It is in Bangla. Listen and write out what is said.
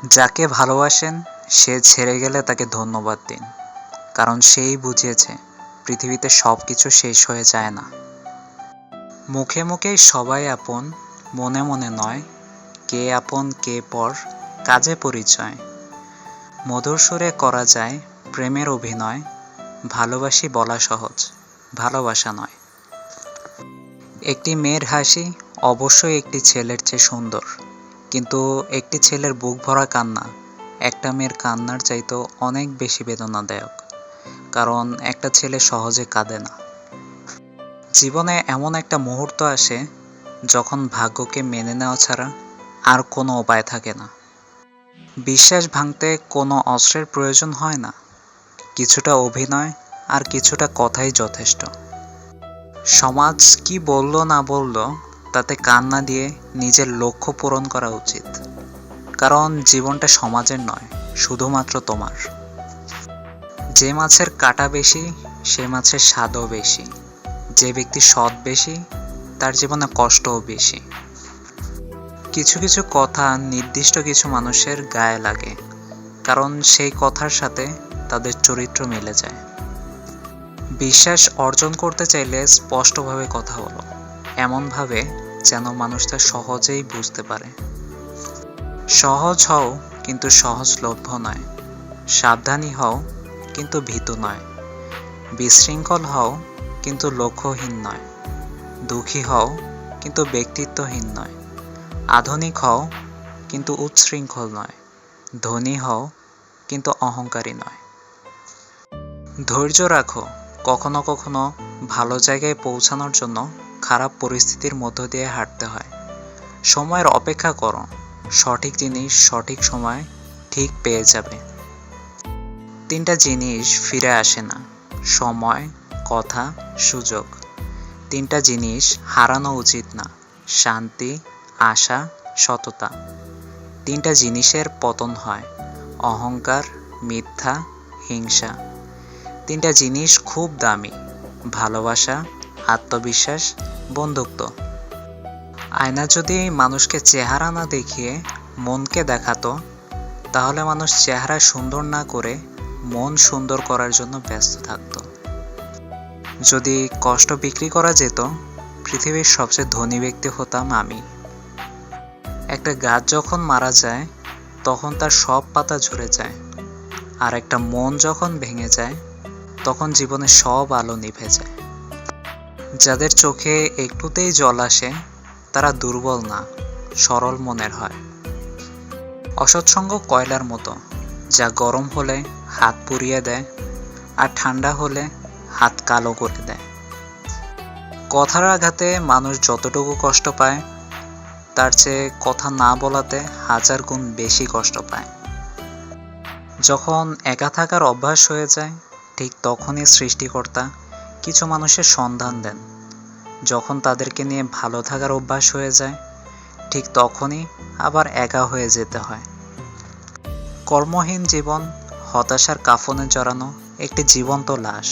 যাকে ভালোবাসেন সে ছেড়ে গেলে তাকে ধন্যবাদ দিন, কারণ সেই বুঝিয়েছে পৃথিবীতে সব কিছু শেষ হয়ে যায় না। মুখে মুখে সবাই আপন, মনে মনে নয়। কে আপন কে পর, কাজে পরিচয়। মধুর সুরে করা যায় প্রেমের অভিনয়। ভালোবাসি বলা সহজ, ভালোবাসা নয়। একটি মেয়ের হাসি অবশ্যই একটি ছেলের চেয়ে সুন্দর, কিন্তু একটি ছেলের বুক ভরা কান্না একটা মেয়ের কান্নার চাইতেও অনেক বেশি বেদনাদায়ক, কারণ একটা ছেলে সহজে কাঁদে না। জীবনে এমন একটা মুহূর্ত আসে যখন ভাগ্যকে মেনে নেওয়া ছাড়া আর কোনো উপায় থাকে না। বিশ্বাস ভাঙতে কোনো অস্ত্রের প্রয়োজন হয় না, কিছুটা অভিনয় আর কিছুটা কথাই যথেষ্ট। সমাজ কি বলল না বলল তাতে কান না দিয়ে নিজের লক্ষ্য পূরণ করা উচিত, কারণ জীবনটা সমাজের নয়, শুধুমাত্র তোমার। যে মাছের কাঁটা বেশি সে মাছের স্বাদও বেশি। যে ব্যক্তি সৎ বেশি তার জীবনে কষ্টও বেশি। কিছু কিছু কথা নির্দিষ্ট কিছু মানুষের গায়ে লাগে, কারণ সেই কথার সাথে তাদের চরিত্র মিলে যায়। বিশ্বাস অর্জন করতে চাইলে স্পষ্টভাবে কথা বলো, এমনভাবে যেন মানুষ তা সহজেই বুঝতে পারে। সহজ হও কিন্তু সহজলভ্য নয়। সাবধানী হও কিন্তু ভীতু নয়। বিশৃঙ্খল হও কিন্তু লক্ষ্যহীন নয়। দুঃখী হও কিন্তু ব্যক্তিত্বহীন নয়। আধুনিক হও কিন্তু উচ্ছৃঙ্খল নয়। ধনী হও কিন্তু অহংকারী নয়। ধৈর্য রাখো, কখনো কখনো ভালো জায়গায় পৌঁছানোর জন্য খারাপ পরিস্থিতির মধ্য দিয়ে হাঁটতে হয়। সময়ের অপেক্ষা করো, সঠিক জিনিস সঠিক সময় ঠিক পেয়ে যাবে। তিনটা জিনিস ফিরে আসে না: সময়, কথা, সুযোগ। তিনটা জিনিস হারানো উচিত না: শান্তি, আশা, সততা। তিনটা জিনিসের পতন হয়: অহংকার, মিথ্যা, হিংসা। তিনটা জিনিস খুব দামি: ভালোবাসা, আত্মবিশ্বাস, বন্ধুত্ব। আয়না যদি মানুষকে চেহারা না দেখিয়ে মনকে দেখাতো, তাহলে মানুষ চেহারা সুন্দর না করে মন সুন্দর করার জন্য ব্যস্ত থাকত। যদি কষ্ট বিক্রি করা যেত, পৃথিবীর সবচেয়ে ধনী ব্যক্তি হতাম আমি। একটা গাছ যখন মারা যায় তখন তার সব পাতা ঝরে যায়, আর একটা মন যখন ভেঙে যায় তখন জীবনের সব আলো নিভে যায়। যাদের চোখে একটুতেই জল আসে তারা দুর্বল না, সরল মনের হয়। অসৎসঙ্গ কয়লার মতো, যা গরম হলে হাত পুড়িয়ে দেয় আর ঠান্ডা হলে হাত কালো করে দেয়। কথার আঘাতে মানুষ যতটুকু কষ্ট পায় তার চেয়ে কথা না বলাতে 1000 গুণ বেশি কষ্ট পায়। যখন একা থাকার অভ্যাস হয়ে যায় ঠিক তখনই সৃষ্টিকর্তা কিছু মানুষের সন্ধান দেন। যখন তাদেরকে নিয়ে ভালো থাকার অভ্যাস হয়ে যায় ঠিক তখনই আবার একা হয়ে যেতে হয়। কর্মহীন জীবন হতাশার কাফনে জড়ানো একটি জীবন্ত লাশ।